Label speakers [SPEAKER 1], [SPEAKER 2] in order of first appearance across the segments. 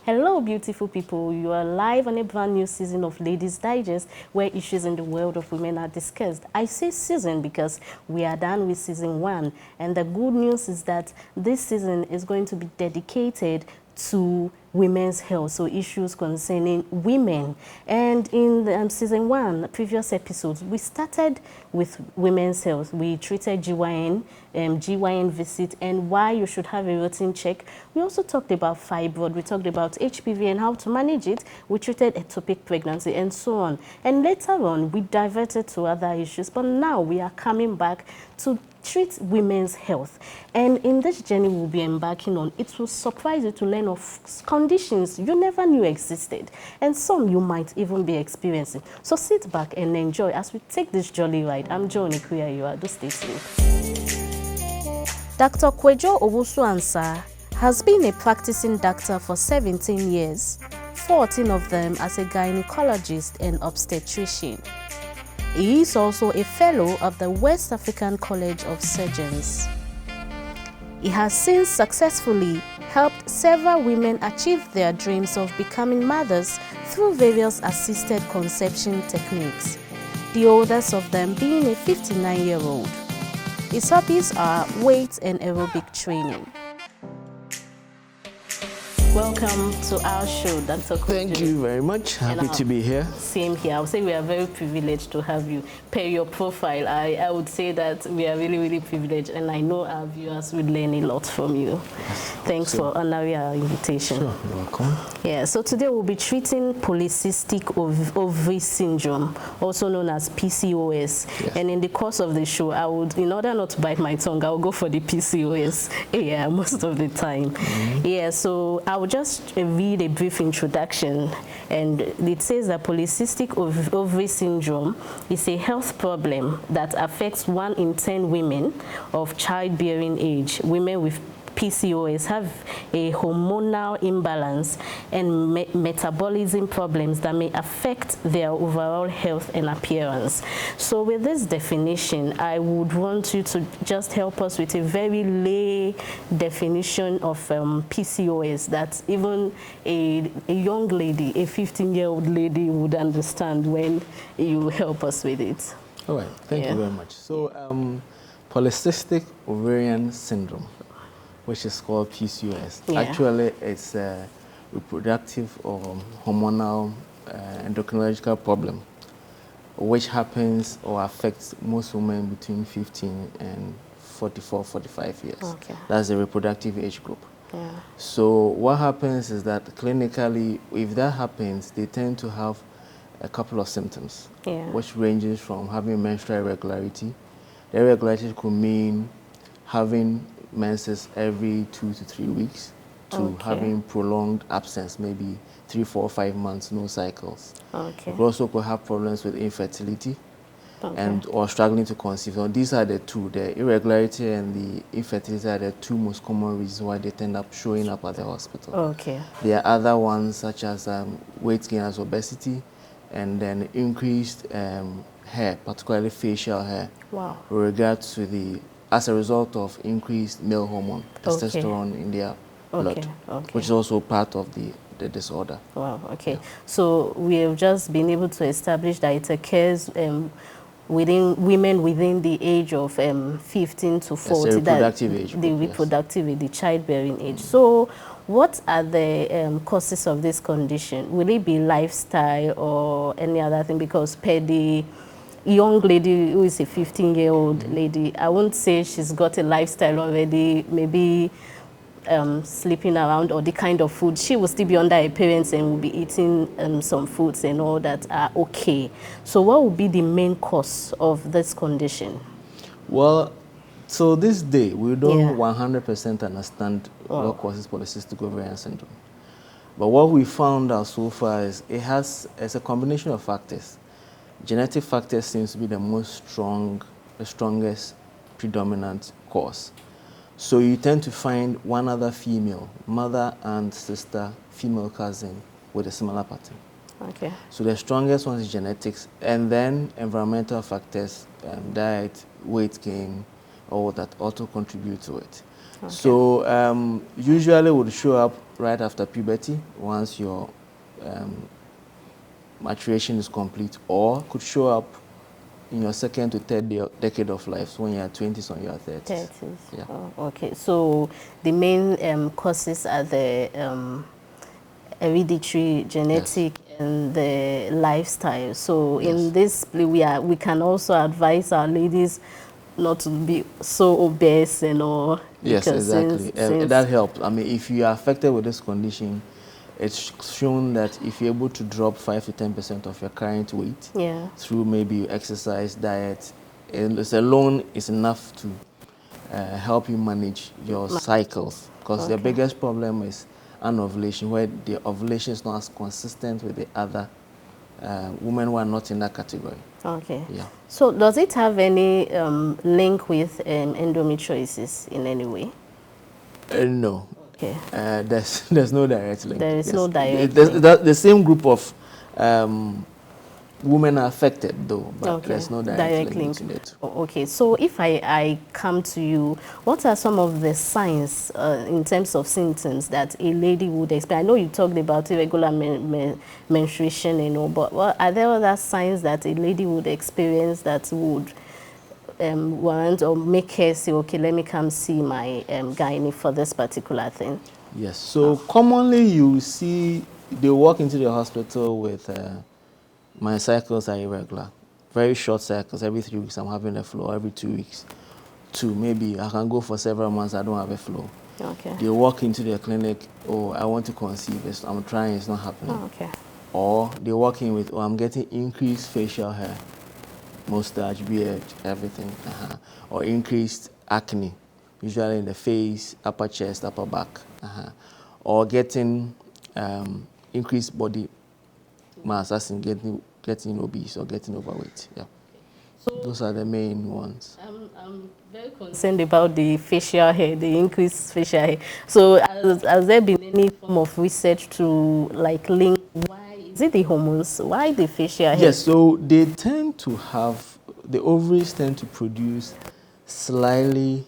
[SPEAKER 1] Hello, beautiful people. You are live on a brand new season of Ladies Digest, where issues in the world of women are discussed. I say season because we are done with season 1. And the good news is that this season is going to be dedicated to women's health, so issues concerning women. And in season 1, previous episodes, we started with women's health. We treated GYN visit, and why you should have a routine check. We also talked about fibroid. We talked about HPV and how to manage it. We treated ectopic pregnancy and so on. And later on, we diverted to other issues. But now we are coming back to treat women's health. And in this journey we'll be embarking on, it will surprise you to learn of conditions you never knew existed, and some you might even be experiencing. So sit back and enjoy as we take this jolly ride. I'm Joe Nikuya, you are. Do stay tuned. Dr. Kwejo Owusu-Ansah has been a practicing doctor for 17 years, 14 of them as a gynecologist and obstetrician. He is also a fellow of the West African College of Surgeons. He has since successfully helped several women achieve their dreams of becoming mothers through various assisted conception techniques, the oldest of them being a 59-year-old. His hobbies are weight and aerobic training. Welcome to our show, Dr. Kwejo.
[SPEAKER 2] Thank you very much. Happy to be here.
[SPEAKER 1] Same here. I would say we are very privileged to have you. Per your profile, I would say that we are really, really privileged, and I know our viewers will learn a lot from you. Thanks for honoring our invitation.
[SPEAKER 2] Sure, you're welcome.
[SPEAKER 1] Yeah, so today we'll be treating polycystic ovary syndrome, also known as PCOS.
[SPEAKER 2] Yes.
[SPEAKER 1] And in the course of the show, I would, in order not to bite my tongue, I will go for the PCOS. Yeah, most of the time. Yeah, so I will just read a brief introduction, and it says that polycystic ovary syndrome is a health problem that affects 1 in 10 women of childbearing age. Women with PCOS have a hormonal imbalance and metabolism problems that may affect their overall health and appearance. So with this definition, I would want you to just help us with a very lay definition of PCOS that even a young lady, a 15-year-old lady would understand when you help us with it.
[SPEAKER 2] All right, thank you very much. So polycystic ovarian syndrome, which is called PCOS. Yeah. Actually, it's a reproductive or hormonal endocrinological problem, which happens or affects most women between 15 and 44, 45 years. Okay. That's the reproductive age group. Yeah. So what happens is that clinically, if that happens, they tend to have a couple of symptoms, which ranges from having menstrual irregularity. The irregularity could mean having menses every 2 to 3 weeks to having prolonged absence, maybe 3, 4, 5 months, no cycles. Okay. You also could have problems with infertility and or struggling to conceive. So these are the two, the irregularity and the infertility are the two most common reasons why they end up showing up at the hospital. Okay. There are other ones such as weight gain as obesity, and then increased hair, particularly facial hair, with regard to as a result of increased male hormone, testosterone in their blood, which is also part of the disorder. Wow, okay. Yeah. So we have just been able to establish that it occurs within women within the age of 15 to 40. The reproductive age. The reproductive age, the childbearing age. So what are the causes of this condition? Will it be lifestyle or any other thing? Because per the young lady who is a 15-year-old lady, I won't say she's got a lifestyle already, maybe sleeping around or the kind of food. She will still be under her parents and will be eating some foods and all that are okay. So what would be the main cause of this condition? Well, so this day, we don't 100% understand what causes polycystic ovarian syndrome. But what we found out so far is it's a combination of factors. Genetic factors seems to be the strongest predominant cause. So you tend to find one other female, mother and sister, female cousin with a similar pattern.
[SPEAKER 1] Okay.
[SPEAKER 2] So the strongest one is genetics, and then environmental factors, diet, weight gain, all that also contribute to it.
[SPEAKER 1] Okay.
[SPEAKER 2] So usually would show up right after puberty once your maturation is complete, or could show up in your second to third decade of life, so when you're 20s or you're 30s.
[SPEAKER 1] 30s.
[SPEAKER 2] Yeah.
[SPEAKER 1] Oh, okay. So the main causes are the hereditary, genetic, yes, and the lifestyle. So yes, in this, we can also advise our ladies not to be so obese and all.
[SPEAKER 2] Yes, exactly. That helps. I mean, if you are affected with this condition, it's shown that if you're able to drop 5 to 10% of your current weight, yeah, through maybe exercise, diet, it's alone is enough to help you manage your cycles. Because okay, the biggest problem is anovulation, where the ovulation is not as consistent with the other women who are not in that category. Okay. Yeah.
[SPEAKER 1] So does it have any link with endometriosis in any way?
[SPEAKER 2] No. Okay. There's no direct link.
[SPEAKER 1] There is no direct link.
[SPEAKER 2] The same group of women are affected, though, but okay, there's no direct link between it.
[SPEAKER 1] Okay, so if I come to you, what are some of the signs in terms of symptoms that a lady would experience? I know you talked about irregular menstruation, you know, but are there other signs that a lady would experience that would warrant or make her say, okay, let me come see my gynae for this particular thing?
[SPEAKER 2] Yes, so commonly you see they walk into the hospital with my cycles are irregular, very short cycles. Every 3 weeks I'm having a flow, every 2 weeks. 2, maybe I can go for several months, I don't have a flow. Okay. They walk into the clinic, oh, I want to conceive, I'm trying, it's not happening. Okay. Or they walk in with, oh, I'm getting increased facial hair, mustache, beard, everything. Or increased acne, usually in the face, upper chest, upper back. Or getting increased body mass, as in getting obese or getting overweight. Yeah. So those are the main ones.
[SPEAKER 1] I'm very concerned about the facial hair, the increased facial hair. So has there been any form of research to like link why is it the hormones? Why the facial hair?
[SPEAKER 2] Yes, so they tend to have, the ovaries tend to produce slightly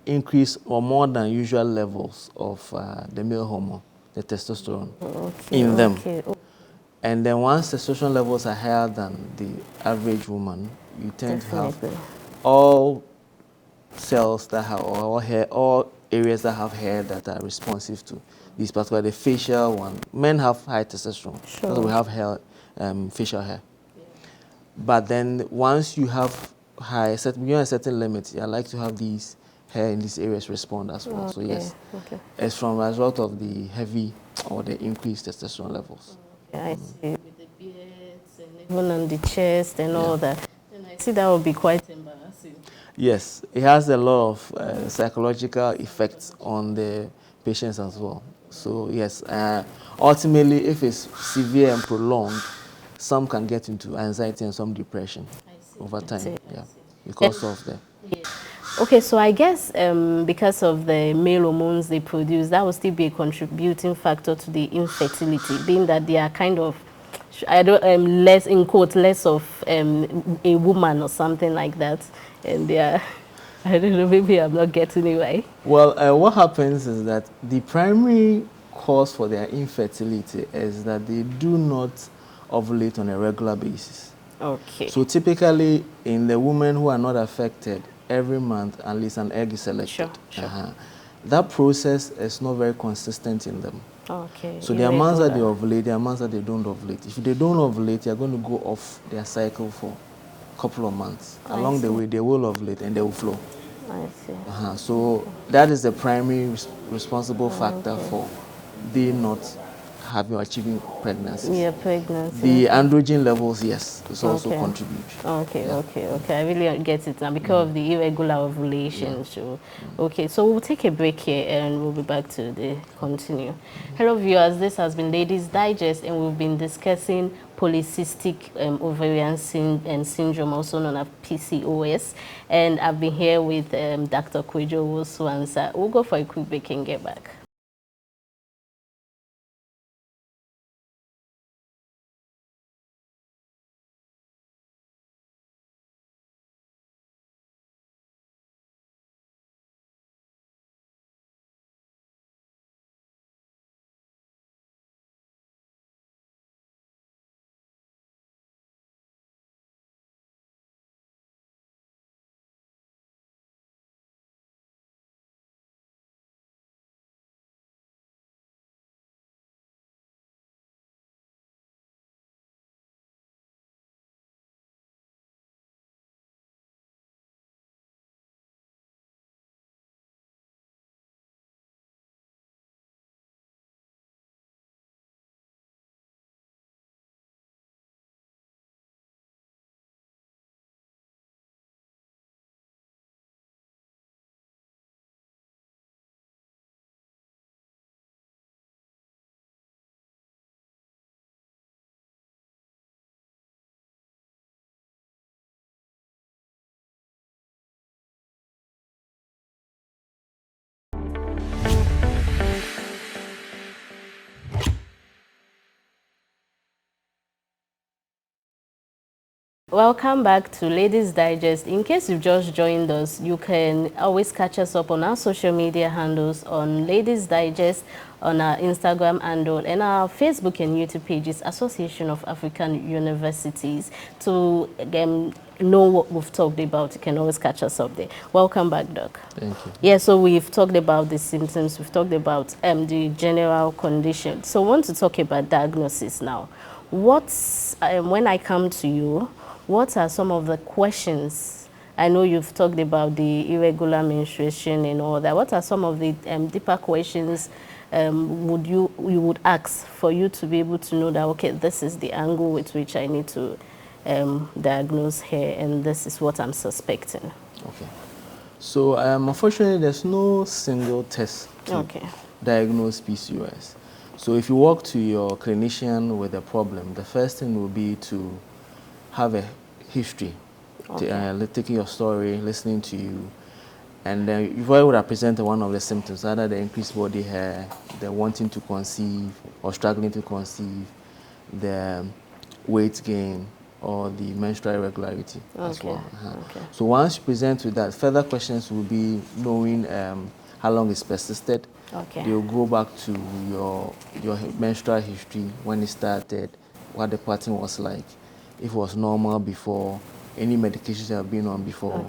[SPEAKER 2] increased or more than usual levels of the male hormone, the testosterone, in them. And then once testosterone levels are higher than the average woman, you tend to have all cells that have, or all hair, all areas that have hair that are responsive to these, particularly the facial one. Men have high testosterone, so we have hair, facial hair. Yeah. But then once you have high, beyond a certain limit, you like to have these hair in these areas respond as well. So yes, it's from a result of the heavy or the increased testosterone levels.
[SPEAKER 1] I see, with the beards and even on the chest and all that. And I see that would be quite embarrassing.
[SPEAKER 2] Yes, it has a lot of psychological effects on the patients as well. So yes, ultimately, if it's severe and prolonged, some can get into anxiety and some depression over time. Yeah, because of the.
[SPEAKER 1] Okay, so I guess because of the male hormones they produce, that will still be a contributing factor to the infertility, being that they are kind of, less, in quote, less of a woman or something like that. And they are, I don't know, maybe I'm not getting it right.
[SPEAKER 2] Well, what happens is that the primary cause for their infertility is that they do not ovulate on a regular basis. Okay. So typically, in the women who are not affected, every month at least an egg is selected. Sure. That process is not very consistent in them. Okay. So there are months that they ovulate, there are months that they don't ovulate. If they don't ovulate, they're going to go off their cycle for a couple of months. Along the way, they will ovulate and they will flow. I see. So that is the primary responsible factor for they not having or achieving pregnancy.
[SPEAKER 1] Yeah, pregnancy.
[SPEAKER 2] The androgen levels, yes, it's also contribute.
[SPEAKER 1] Okay, I really get it now because of the irregular ovulation. So, okay, so we'll take a break here and we'll be back to the continue. Hello viewers, this has been Ladyz Digest and we've been discussing polycystic ovarian syndrome, also known as PCOS. And I've been here with Dr. Kwejo Wosu. We'll go for a quick break and get back. Welcome back to Ladies Digest. In case you've just joined us, you can always catch us up on our social media handles on Ladies Digest, on our Instagram handle, and our Facebook and YouTube pages, Association of African Universities. To know what we've talked about, you can always catch us up there. Welcome back, Doc.
[SPEAKER 2] Thank you.
[SPEAKER 1] Yeah, so we've talked about the symptoms, we've talked about the general condition. So I want to talk about diagnosis now. What's, when I come to you, what are some of the questions? I know you've talked about the irregular menstruation and all that. What are some of the deeper questions you would ask for you to be able to know that, okay, this is the angle with which I need to diagnose here, and this is what I'm suspecting?
[SPEAKER 2] Okay. So unfortunately, there's no single test to diagnose PCOS. So if you walk to your clinician with a problem, the first thing will be to have a history, taking your story, listening to you, and then you probably would have presented one of the symptoms, either the increased body hair, the wanting to conceive or struggling to conceive, the weight gain, or the menstrual irregularity as well. So once you present with that, further questions will be knowing how long it's persisted. They'll go back to your menstrual history, when it started, what the pattern was like, if it was normal before, any medications you have been on before,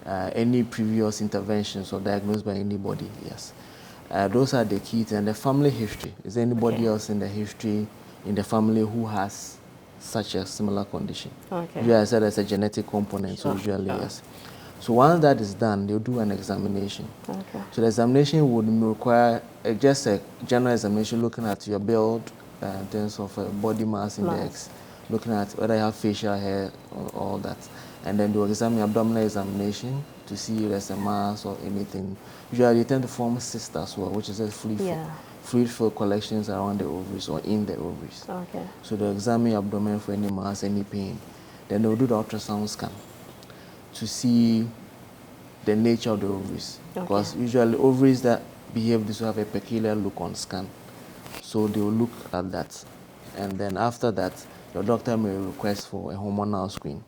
[SPEAKER 2] any previous interventions or diagnosed by anybody. Yes, those are the keys. And the family history. Is there anybody else in the history, in the family, who has such a similar condition? Usually I said there's a genetic component, so usually yes. So once that is done, they'll do an examination. So the examination would require just a general examination, looking at your build in terms of body mass index, looking at whether you have facial hair or all that. And then they'll examine abdominal examination to see if there's a mass or anything. Usually they tend to form cysts as well, which is a fluid-filled collections around the ovaries or in the ovaries. So they'll examine your abdomen for any mass, any pain. Then they'll do the ultrasound scan to see the nature of the ovaries. Because usually ovaries that behave this will have a peculiar look on scan. So they will look at that. And then after that, your doctor may request for a hormonal screen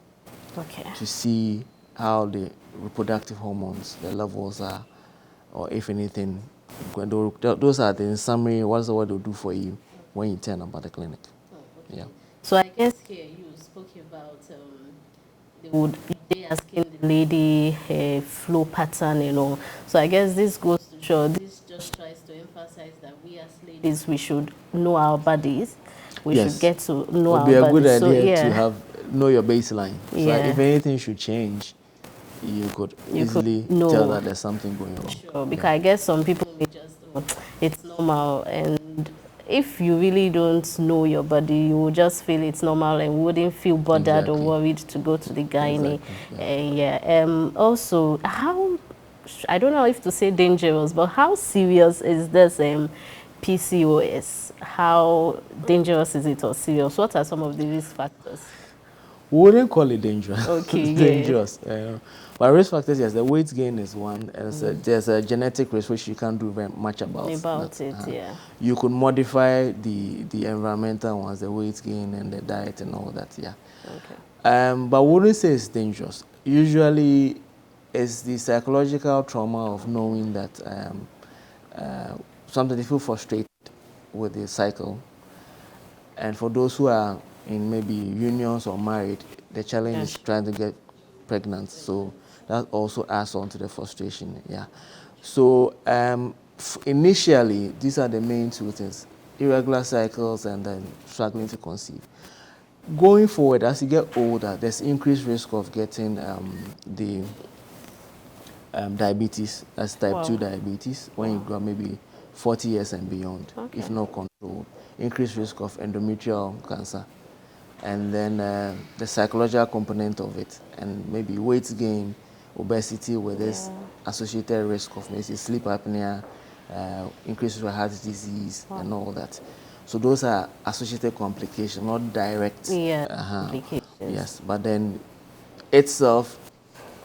[SPEAKER 2] to see how the reproductive hormones, the levels are, or if anything. Those are the, in summary, what's the word they'll do for you when you turn up at the clinic.
[SPEAKER 1] So I guess here you spoke about they asking the lady her flow pattern, you know. So I guess this goes to show, this just tries to emphasize that we as ladies, we should know our bodies. We should get to know our bodies.
[SPEAKER 2] It would be a good idea to know your baseline. So if anything should change, you could easily tell that there's something going on.
[SPEAKER 1] Because I guess some people may just, it's normal, and if you really don't know your body, you will just feel it's normal and wouldn't feel bothered or worried to go to the gynae. Also, how, I don't know if to say dangerous, but how serious is this PCOS? How dangerous is it or serious? What are some of the risk factors?
[SPEAKER 2] We wouldn't call it dangerous. Dangerous. But risk factors, yes, the weight gain is one. And there's a genetic risk which you can't do very much about. You could modify the environmental ones, the weight gain and the diet and all that, but we wouldn't say it's dangerous. Usually, it's the psychological trauma of knowing that sometimes they feel frustrated with the cycle. And for those who are in maybe unions or married, the challenge is trying to get pregnant. So that also adds on to the frustration. So initially, these are the main two things: irregular cycles and then struggling to conceive. Going forward, as you get older, there's increased risk of getting the diabetes, that's type 2 diabetes, when you grow maybe 40 years and beyond, if not controlled. Increased risk of endometrial cancer. And then the psychological component of it, and maybe weight gain, obesity with this associated risk of maybe sleep apnea, increased risk of heart disease, and all that. So those are associated complications, not direct complications. Yes, but then itself,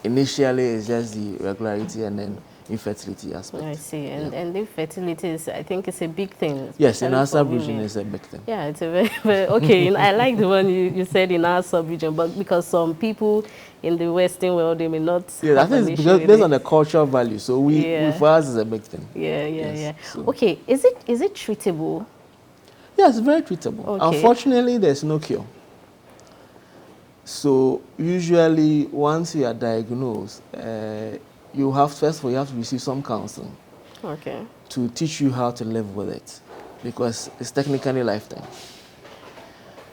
[SPEAKER 2] initially, it's just the irregularity, and then infertility aspect.
[SPEAKER 1] I see. And infertility is, I think, it's a big thing.
[SPEAKER 2] Yes, in our sub-region, it's a big thing.
[SPEAKER 1] Yeah, it's a very okay. I like the one you said in our sub-region, but because some people in the Western world, they may not.
[SPEAKER 2] Yeah, I think it's because based on the cultural value. So we for us, it's a big thing.
[SPEAKER 1] Yeah. So. Okay, is it treatable?
[SPEAKER 2] Yeah, it's very treatable. Okay. Unfortunately, there's no cure. So usually, once you are diagnosed, you have to receive some counseling.
[SPEAKER 1] Okay.
[SPEAKER 2] To teach you how to live with it, because it's technically lifetime.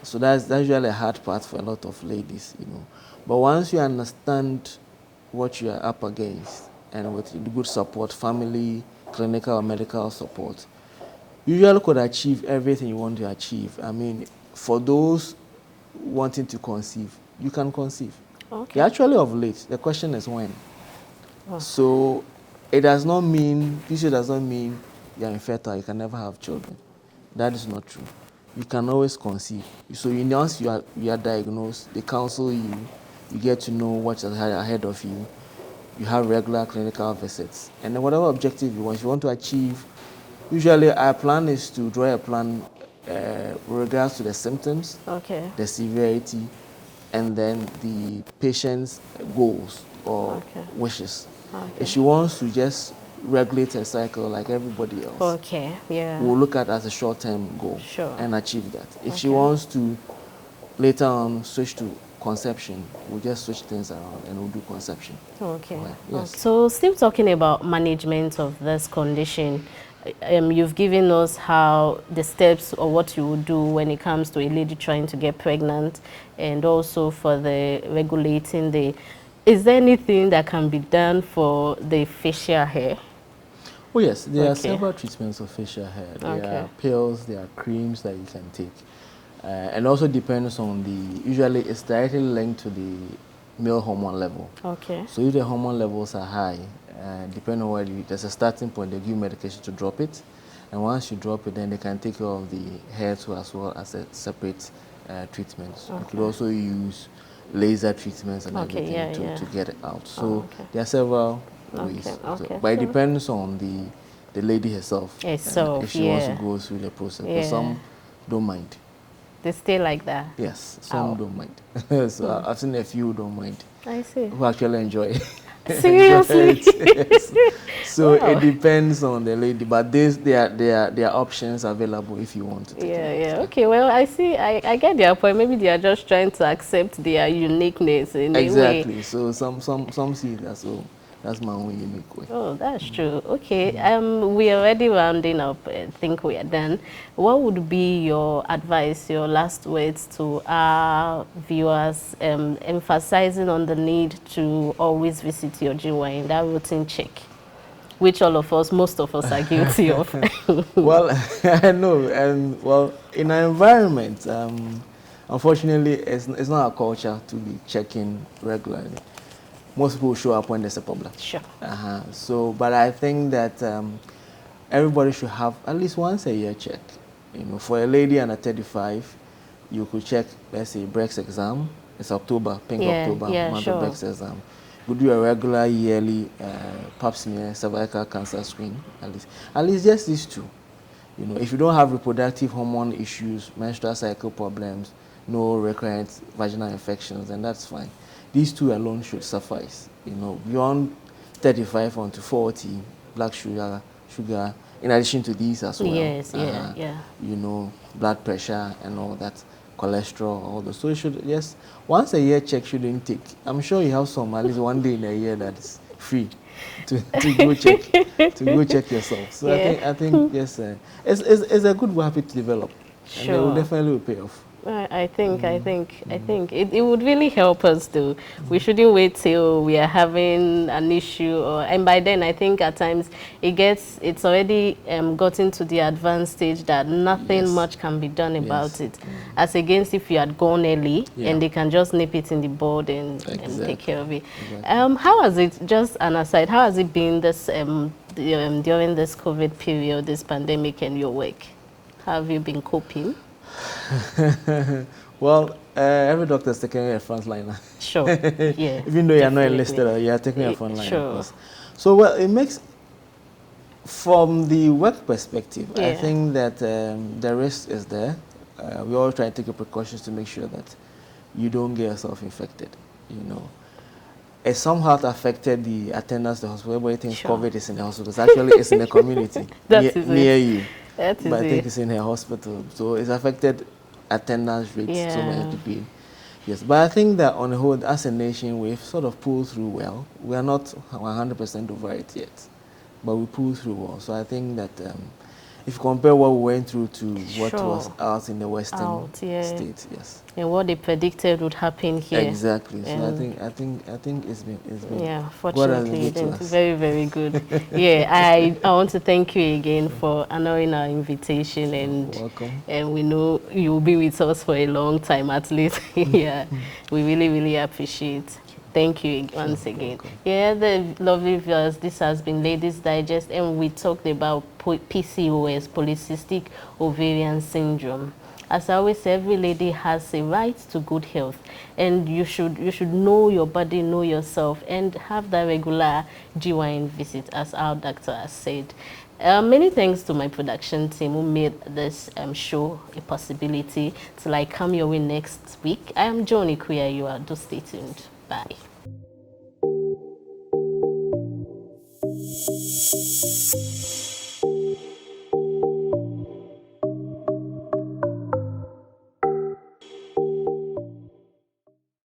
[SPEAKER 2] So that's usually a hard part for a lot of ladies, you know. But once you understand what you are up against, and with good support, family, clinical or medical support, you usually could achieve everything you want to achieve. I mean, for those wanting to conceive, you can conceive. Okay. You're actually ovulate. The question is when. Oh. So it does not mean, PCOS does not mean you're infertile, you can never have children. That is not true. You can always conceive. So once you are diagnosed, they counsel you, you get to know what's ahead of you, you have regular clinical visits. And then whatever objective you want, if you want to achieve, usually our plan is to draw a plan with regards to the symptoms, okay, the severity, and then the patient's goals or wishes. Okay. If she wants to just regulate her cycle like everybody else, okay, yeah, we'll look at as a short-term goal, sure, and achieve that. If she wants to later on switch to conception, we'll just switch things around and we'll do conception. Okay. Right. Yes. Okay.
[SPEAKER 1] So still talking about management of this condition, you've given us how the steps or what you would do when it comes to a lady trying to get pregnant, and also for the regulating the. Is there anything that can be done for the facial hair?
[SPEAKER 2] Oh yes, there are several treatments of facial hair. There are pills, there are creams that you can take. And also depends on the, usually it's directly linked to the male hormone level. Okay. So if the hormone levels are high, depending on where there's a starting point, they give medication to drop it. And once you drop it, then they can take care of the hair too, as well as a separate treatment. So you could also use laser treatments and everything to get it out. So there are several ways. So, but it depends on the lady herself. If she wants to go through the process. But some don't mind.
[SPEAKER 1] They stay like that?
[SPEAKER 2] Yes, some don't mind. So I've seen a few who don't mind.
[SPEAKER 1] I see.
[SPEAKER 2] Who actually enjoy it.
[SPEAKER 1] Seriously?
[SPEAKER 2] Yes. So it depends on the lady, but there are options available if you want to take it.
[SPEAKER 1] Okay, well, I see, I get their point. Maybe they are just trying to accept their uniqueness in a way.
[SPEAKER 2] Exactly. So some see that, so that's my own unique way.
[SPEAKER 1] Oh, that's true. Okay, we are already rounding up. I think we are done. What would be your advice, your last words to our viewers, emphasizing on the need to always visit your GYN, that routine check, which all of us, most of us are guilty of?
[SPEAKER 2] Well, I know, and well, in our environment, unfortunately, it's not a culture to be checking regularly. Most people show up when there's a problem. Sure. So, but I think that everybody should have at least once a year check. You know, for a lady under 35, you could check, let's say, breast exam. It's October, October, month of breast exam. You could do a regular yearly pap smear, cervical cancer screen, at least just these two. You know, if you don't have reproductive hormone issues, menstrual cycle problems, no recurrent vaginal infections, then that's fine. These two alone should suffice. You know, beyond 35 on to 40, black sugar, in addition to these as well.
[SPEAKER 1] Yes,
[SPEAKER 2] you know, blood pressure and all that, cholesterol, all those. So you should, yes, once a year check shouldn't take. I'm sure you have some, at least one day in a year that is free to go check, to go check yourself. So I think yes, it's a good habit to develop. Sure. And it will definitely pay off.
[SPEAKER 1] I think it would really help us too. We shouldn't wait till we are having an issue, and by then I think at times it's already gotten to the advanced stage that nothing much can be done about it, as against if you had gone early and they can just nip it in the bud and take care of it. How has it, just an aside, how has it been this during this COVID period, this pandemic, and your work? How have you been coping?
[SPEAKER 2] Well, every doctor is taking a frontliner.
[SPEAKER 1] Sure. Yeah.
[SPEAKER 2] Even though you are not enlisted, you are taking a frontliner. Sure. So well, it makes From the work perspective, I
[SPEAKER 1] Yeah.
[SPEAKER 2] think that the risk is there. We all try to take precautions to make sure that you don't get yourself infected. You know, it somehow affected the attendance at the hospital. Everybody thinks
[SPEAKER 1] Sure.
[SPEAKER 2] COVID is in the hospital. Actually, it's in the community
[SPEAKER 1] That is
[SPEAKER 2] near
[SPEAKER 1] it.
[SPEAKER 2] you.
[SPEAKER 1] That is
[SPEAKER 2] But I think
[SPEAKER 1] it.
[SPEAKER 2] it's in her hospital, so it's affected attendance rates. So
[SPEAKER 1] Yeah.
[SPEAKER 2] many people. Yes, but I think that on the whole, as a nation, we've sort of pulled through well. We are not 100% over it yet, but we pulled through well. So I think that if you compare what we went through to what
[SPEAKER 1] Sure.
[SPEAKER 2] was out in the Western
[SPEAKER 1] Yeah.
[SPEAKER 2] states, yes,
[SPEAKER 1] And what they predicted would happen here.
[SPEAKER 2] exactly. So
[SPEAKER 1] And
[SPEAKER 2] I think it's been
[SPEAKER 1] yeah,
[SPEAKER 2] God has been
[SPEAKER 1] fortunately,
[SPEAKER 2] good to us.
[SPEAKER 1] very, very good. Yeah, I want to thank you again for honoring our invitation, and
[SPEAKER 2] Welcome.
[SPEAKER 1] we know you'll be with us for a long time at least. Yeah, we really, really appreciate. Thank you once again.
[SPEAKER 2] Welcome.
[SPEAKER 1] Yeah, the lovely viewers, this has been Ladies Digest, and we talked about PCOS, Polycystic Ovarian Syndrome. As I always say, every lady has a right to good health, and you should know your body, know yourself, and have that regular GYN visit, as our doctor has said. Many thanks to my production team who made this show a possibility. Till I come your way next week, I am Johnny Kuya. You are. Do stay tuned. Bye.